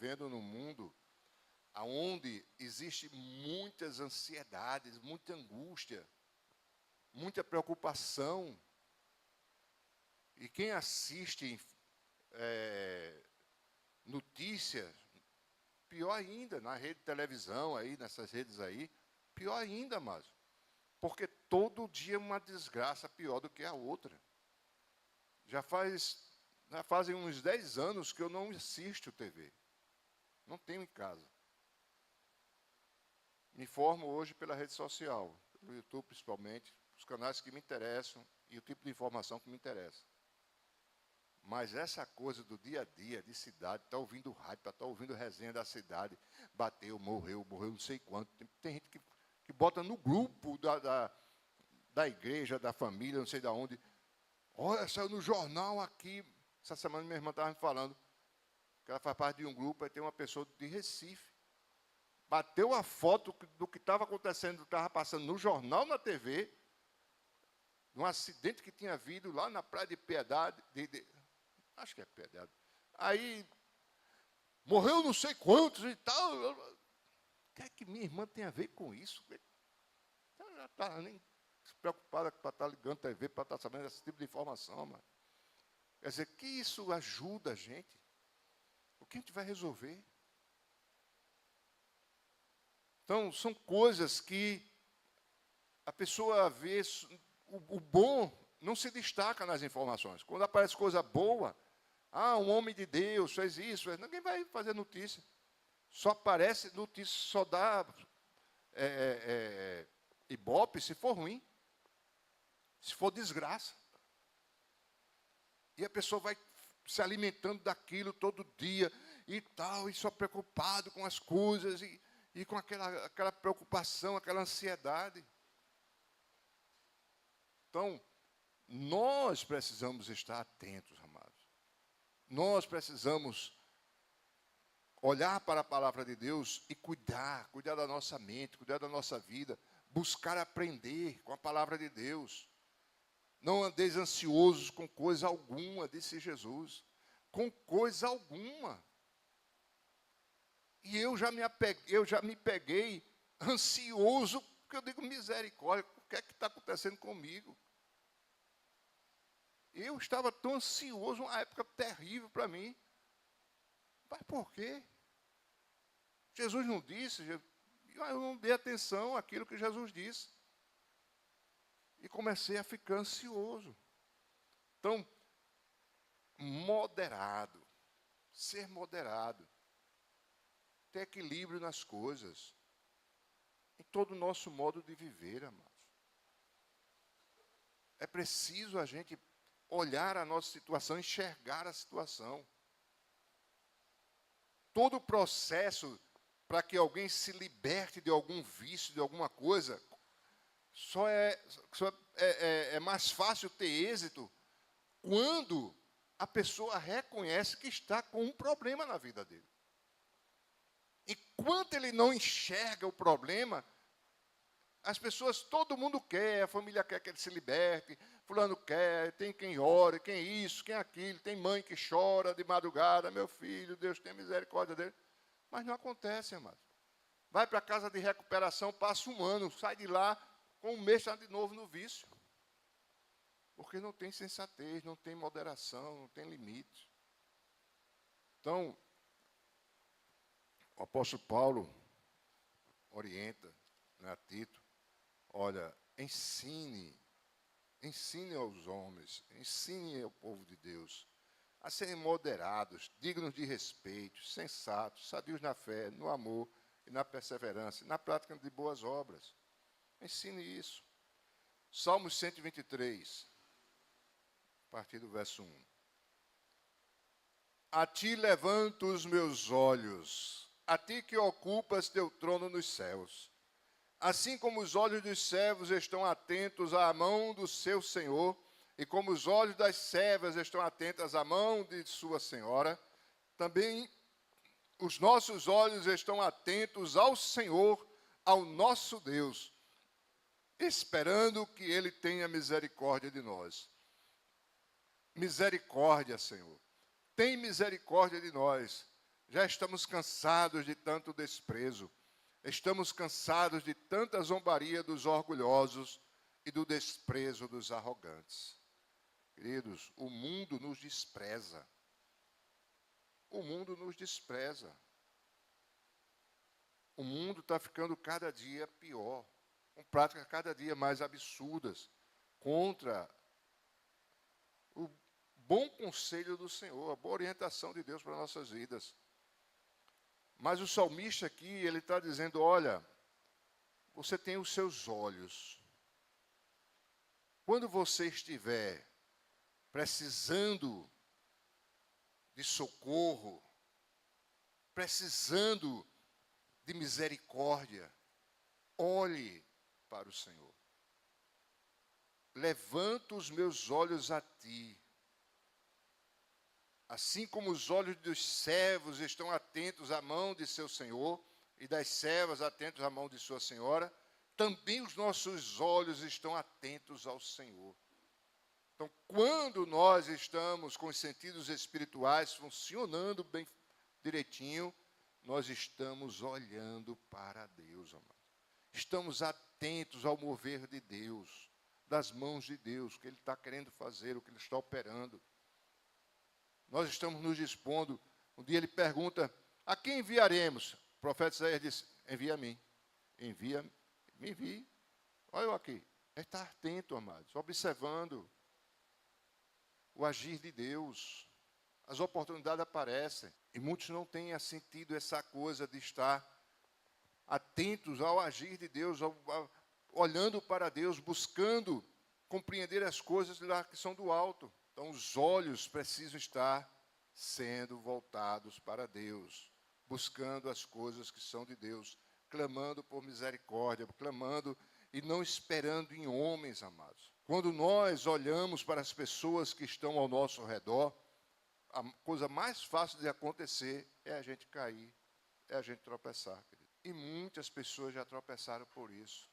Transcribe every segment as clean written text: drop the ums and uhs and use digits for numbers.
vivendo num mundo onde existe muitas ansiedades, muita angústia, muita preocupação. E quem assiste notícias, pior ainda, na rede de televisão, aí, nessas redes aí, pior ainda, mas porque todo dia é uma desgraça pior do que a outra. Já fazem uns 10 anos que eu não assisto TV. Não tenho em casa. Me informo hoje pela rede social, pelo YouTube principalmente, os canais que me interessam e o tipo de informação que me interessa. Mas essa coisa do dia a dia, de cidade, estar ouvindo rádio, estar ouvindo resenha da cidade, bateu, morreu não sei quanto. Tem gente que bota no grupo da igreja, da família, não sei de onde. Olha, saiu no jornal aqui. Essa semana minha irmã estava me falando que ela faz parte de um grupo, aí tem uma pessoa de Recife. Bateu a foto do que estava acontecendo, estava passando no jornal, na TV, de um acidente que tinha havido lá na Praia de Piedade, acho que é Piedade. Aí, morreu não sei quantos e tal. O que é que minha irmã tem a ver com isso? Ela já está nem preocupada para estar ligando a TV, para estar sabendo esse tipo de informação. Mas. Quer dizer, que isso ajuda a gente? O que a gente vai resolver? Então, são coisas que a pessoa vê, o bom não se destaca nas informações. Quando aparece coisa boa, um homem de Deus fez isso, ninguém vai fazer notícia. Só aparece notícia, só dá ibope se for ruim, se for desgraça. E a pessoa vai se alimentando daquilo todo dia e tal, e só preocupado com as coisas, e com aquela preocupação, aquela ansiedade. Então, nós precisamos estar atentos, amados. Nós precisamos olhar para a palavra de Deus e cuidar da nossa mente, cuidar da nossa vida, buscar aprender com a palavra de Deus. Não andeis ansiosos com coisa alguma, disse Jesus. Com coisa alguma. E eu já me peguei ansioso, porque eu digo, misericórdia, o que é que está acontecendo comigo? Eu estava tão ansioso, uma época terrível para mim. Mas por quê? Jesus não disse, eu não dei atenção àquilo que Jesus disse. E comecei a ficar ansioso. Então, moderado, ser moderado, ter equilíbrio nas coisas, em todo o nosso modo de viver, amados. É preciso a gente olhar a nossa situação, enxergar a situação. Todo o processo para que alguém se liberte de algum vício, de alguma coisa, só é mais fácil ter êxito quando a pessoa reconhece que está com um problema na vida dele. Enquanto ele não enxerga o problema, as pessoas, todo mundo quer, a família quer que ele se liberte, fulano quer, tem quem ore, quem isso, quem aquilo, tem mãe que chora de madrugada, meu filho, Deus tenha misericórdia dele. Mas não acontece, amado. Vai para a casa de recuperação, passa um ano, sai de lá, com um mês está de novo no vício. Porque não tem sensatez, não tem moderação, não tem limite. Então, o apóstolo Paulo orienta, a Tito, olha, ensine aos homens, ensine ao povo de Deus a serem moderados, dignos de respeito, sensatos, sadios na fé, no amor e na perseverança, na prática de boas obras. Ensine isso. Salmos 123, a partir do verso 1. A ti levanto os meus olhos, a ti que ocupas teu trono nos céus. Assim como os olhos dos servos estão atentos à mão do seu senhor, e como os olhos das servas estão atentas à mão de sua senhora, também os nossos olhos estão atentos ao Senhor, ao nosso Deus, esperando que Ele tenha misericórdia de nós. Misericórdia, Senhor. Tem misericórdia de nós, Já estamos cansados de tanto desprezo. Estamos cansados de tanta zombaria dos orgulhosos e do desprezo dos arrogantes. Queridos, o mundo nos despreza. O mundo nos despreza. O mundo está ficando cada dia pior, com práticas cada dia mais absurdas, contra o bom conselho do Senhor, a boa orientação de Deus para nossas vidas. Mas o salmista aqui, ele está dizendo, olha, você tem os seus olhos. Quando você estiver precisando de socorro, precisando de misericórdia, olhe para o Senhor. Levanto os meus olhos a ti. Assim como os olhos dos servos estão atentos à mão de seu senhor, e das servas atentos à mão de sua senhora, também os nossos olhos estão atentos ao Senhor. Então, quando nós estamos com os sentidos espirituais funcionando bem direitinho, nós estamos olhando para Deus, amados. Estamos atentos ao mover de Deus, das mãos de Deus, o que Ele está querendo fazer, o que Ele está operando. Nós estamos nos dispondo. Um dia Ele pergunta, a quem enviaremos? O profeta Isaías disse, envia a mim. Envia, me envie. Olha eu aqui. Ele está atento, amados, observando o agir de Deus. As oportunidades aparecem. E muitos não têm sentido essa coisa de estar atentos ao agir de Deus, olhando para Deus, buscando compreender as coisas lá que são do alto. Então, os olhos precisam estar sendo voltados para Deus, buscando as coisas que são de Deus, clamando por misericórdia, clamando e não esperando em homens, amados. Quando nós olhamos para as pessoas que estão ao nosso redor, a coisa mais fácil de acontecer é a gente cair, é a gente tropeçar, querido. E muitas pessoas já tropeçaram por isso.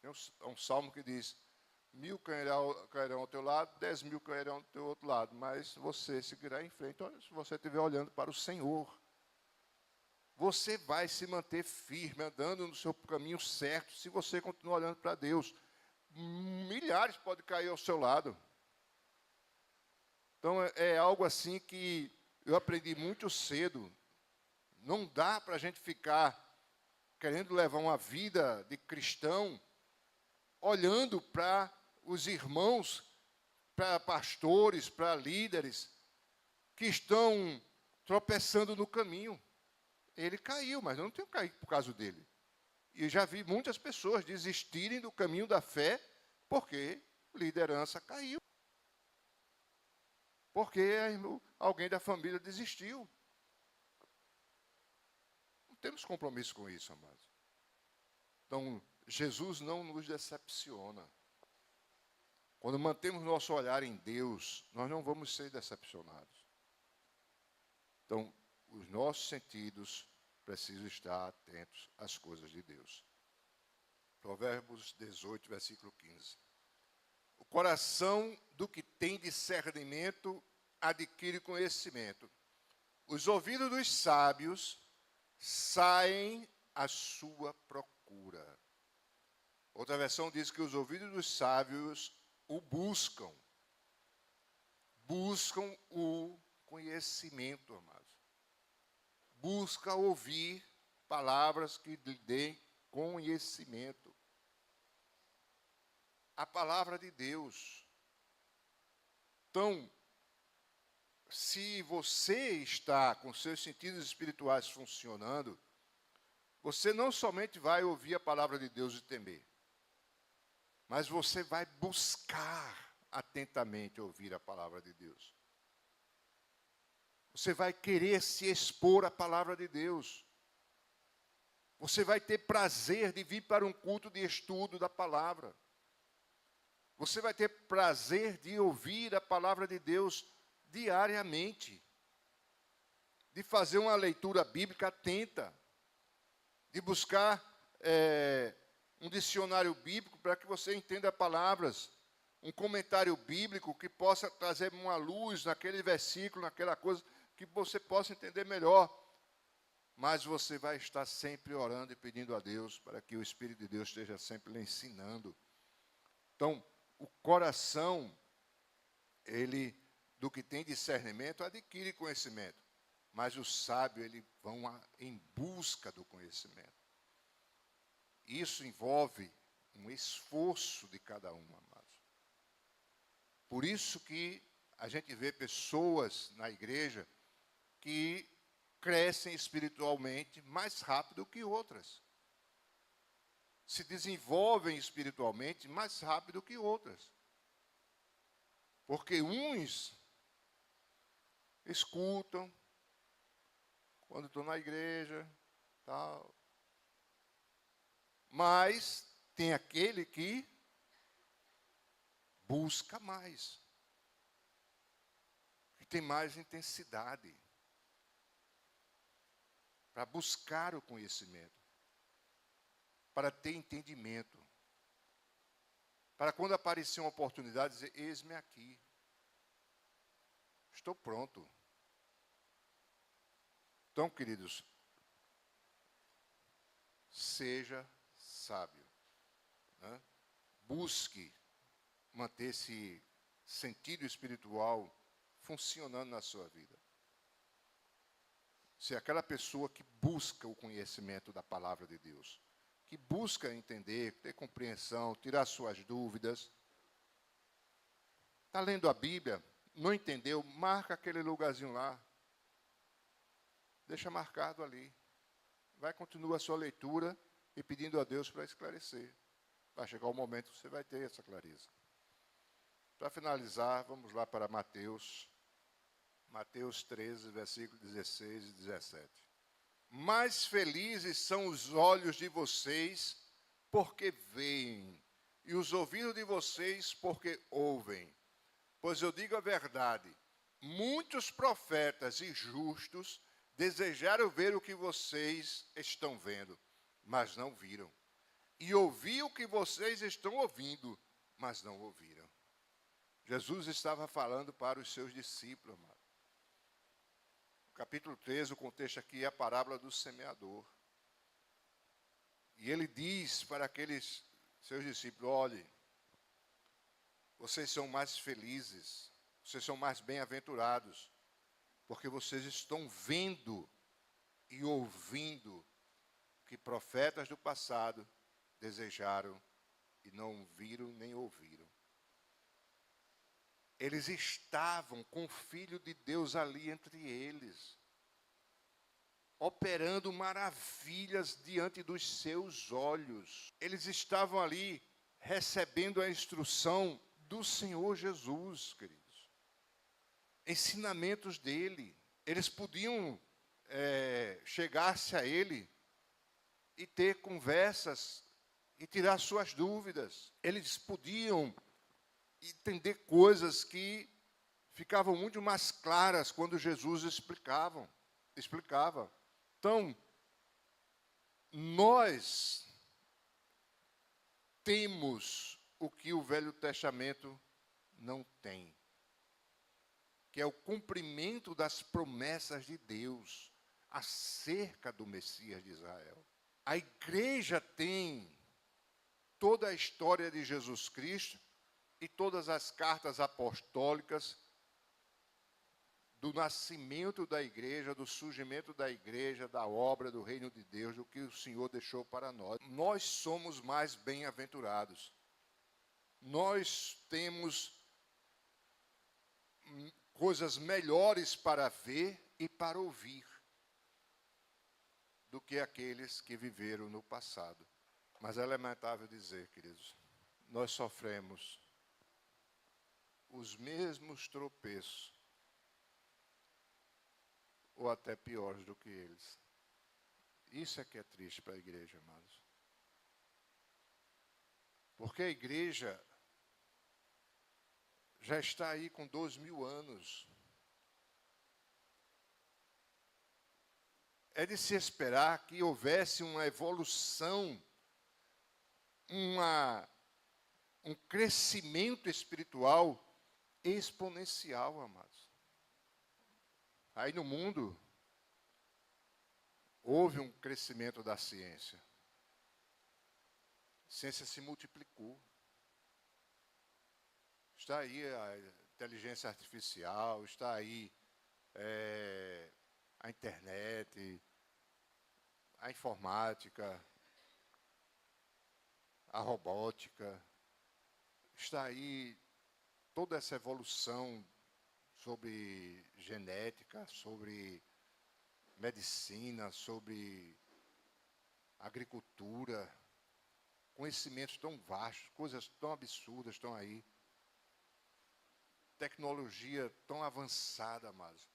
Tem um salmo que diz, 1000 cairão ao teu lado, 10.000 cairão ao teu outro lado, mas você seguirá em frente. Olha, se você estiver olhando para o Senhor, você vai se manter firme, andando no seu caminho certo, se você continuar olhando para Deus. Milhares podem cair ao seu lado. Então, é algo assim que eu aprendi muito cedo. Não dá para a gente ficar querendo levar uma vida de cristão, olhando para os irmãos, para pastores, para líderes, que estão tropeçando no caminho. Ele caiu, mas eu não tenho caído por causa dele. E eu já vi muitas pessoas desistirem do caminho da fé, porque a liderança caiu. Porque alguém da família desistiu. Não temos compromisso com isso, amados. Então, Jesus não nos decepciona. Quando mantemos nosso olhar em Deus, nós não vamos ser decepcionados. Então, os nossos sentidos precisam estar atentos às coisas de Deus. Provérbios 18, versículo 15. O coração do que tem discernimento adquire conhecimento. Os ouvidos dos sábios saem à sua procura. Outra versão diz que os ouvidos dos sábios o buscam. Buscam o conhecimento, amados. Busca ouvir palavras que lhe deem conhecimento. A palavra de Deus. Então, se você está com seus sentidos espirituais funcionando, você não somente vai ouvir a palavra de Deus e temer, mas você vai buscar atentamente ouvir a palavra de Deus. Você vai querer se expor à palavra de Deus. Você vai ter prazer de vir para um culto de estudo da palavra. Você vai ter prazer de ouvir a palavra de Deus diariamente. De fazer uma leitura bíblica atenta. De buscar um dicionário bíblico para que você entenda palavras. Um comentário bíblico que possa trazer uma luz naquele versículo, naquela coisa, que você possa entender melhor. Mas você vai estar sempre orando e pedindo a Deus para que o Espírito de Deus esteja sempre lhe ensinando. Então, o coração, ele, do que tem discernimento, adquire conhecimento. Mas o sábio, ele vão em busca do conhecimento. Isso envolve um esforço de cada um, amados. Por isso que a gente vê pessoas na igreja que crescem espiritualmente mais rápido que outras. Se desenvolvem espiritualmente mais rápido que outras. Porque uns escutam quando estão na igreja, tal. Mas tem aquele que busca mais. Que tem mais intensidade para buscar o conhecimento, para ter entendimento, para quando aparecer uma oportunidade dizer, eis-me aqui, estou pronto. Então, queridos, seja sábio, né? Busque manter esse sentido espiritual funcionando na sua vida. Se é aquela pessoa que busca o conhecimento da palavra de Deus, que busca entender, ter compreensão, tirar suas dúvidas. Está lendo a Bíblia, não entendeu, marca aquele lugarzinho lá. Deixa marcado ali. Vai continuar a sua leitura e pedindo a Deus para esclarecer. Vai chegar o momento que você vai ter essa clareza. Para finalizar, vamos lá para Mateus 13, versículos 16 e 17. Mais felizes são os olhos de vocês, porque veem, e os ouvidos de vocês, porque ouvem. Pois eu digo a verdade, muitos profetas e justos desejaram ver o que vocês estão vendo, mas não viram. E ouvir o que vocês estão ouvindo, mas não ouviram. Jesus estava falando para os seus discípulos, amado. Capítulo 13, o contexto aqui é a parábola do semeador. E ele diz para aqueles seus discípulos, olhe, vocês são mais felizes, vocês são mais bem-aventurados, porque vocês estão vendo e ouvindo que profetas do passado desejaram e não viram nem ouviram. Eles estavam com o Filho de Deus ali entre eles, operando maravilhas diante dos seus olhos. Eles estavam ali recebendo a instrução do Senhor Jesus, queridos. Ensinamentos dele. Eles podiam chegar-se a ele e ter conversas e tirar suas dúvidas. Eles podiam entender coisas que ficavam muito mais claras quando Jesus explicava. Então, nós temos o que o Velho Testamento não tem, que é o cumprimento das promessas de Deus acerca do Messias de Israel. A igreja tem toda a história de Jesus Cristo e todas as cartas apostólicas do nascimento da igreja, do surgimento da igreja, da obra do reino de Deus, do que o Senhor deixou para nós. Nós somos mais bem-aventurados. Nós temos coisas melhores para ver e para ouvir do que aqueles que viveram no passado. Mas é lamentável dizer, queridos, nós sofremos os mesmos tropeços, ou até piores do que eles. Isso é que é triste para a igreja, amados. Porque a igreja já está aí com 2000 anos. É de se esperar que houvesse uma evolução, um crescimento espiritual exponencial, amados. Aí no mundo, houve um crescimento da ciência. A ciência se multiplicou. Está aí a inteligência artificial, está aí a internet, a informática, a robótica. Está aí toda essa evolução sobre genética, sobre medicina, sobre agricultura, conhecimentos tão vastos, coisas tão absurdas estão aí, tecnologia tão avançada, amados,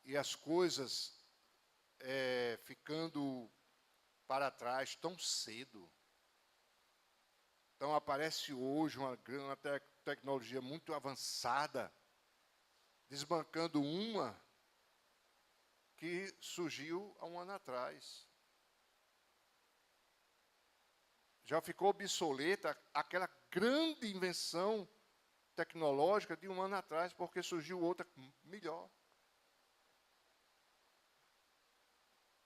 e as coisas ficando para trás tão cedo. Então aparece hoje uma tecnologia muito avançada, desbancando uma que surgiu há um ano atrás. Já ficou obsoleta aquela grande invenção tecnológica de um ano atrás, porque surgiu outra melhor.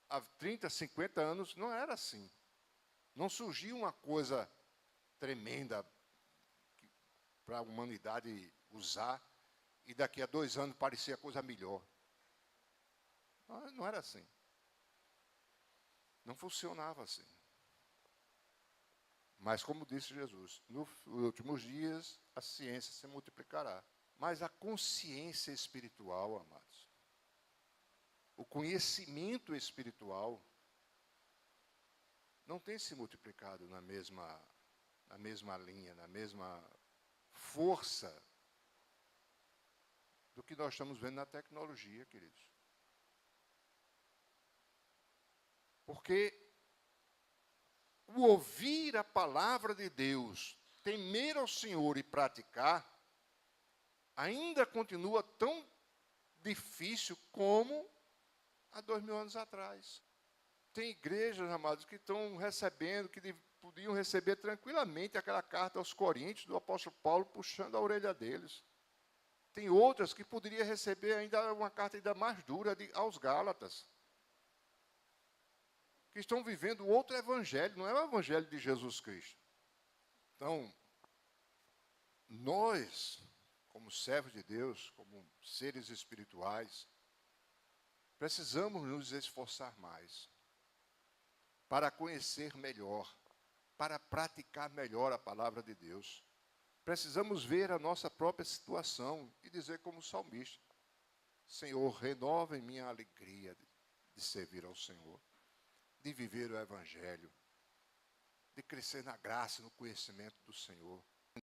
Há 30, 50 anos não era assim. Não surgiu uma coisa tremenda para a humanidade usar e daqui a 2 anos parecia coisa melhor. Não era assim. Não funcionava assim. Mas, como disse Jesus, nos últimos dias a ciência se multiplicará. Mas a consciência espiritual, amados, o conhecimento espiritual não tem se multiplicado na mesma linha, na mesma força do que nós estamos vendo na tecnologia, queridos. Porque o ouvir a palavra de Deus, temer ao Senhor e praticar, ainda continua tão difícil como há 2000 anos atrás. Tem igrejas, amados, que estão recebendo, que podiam receber tranquilamente aquela carta aos Coríntios do apóstolo Paulo puxando a orelha deles. Tem outras que poderiam receber ainda uma carta ainda mais dura aos Gálatas, que estão vivendo outro evangelho, não é o evangelho de Jesus Cristo. Então, nós, como servos de Deus, como seres espirituais, precisamos nos esforçar mais para conhecer melhor, para praticar melhor a palavra de Deus. Precisamos ver a nossa própria situação e dizer como salmista: Senhor, renova em mim a alegria de servir ao Senhor, de viver o evangelho, de crescer na graça e no conhecimento do Senhor.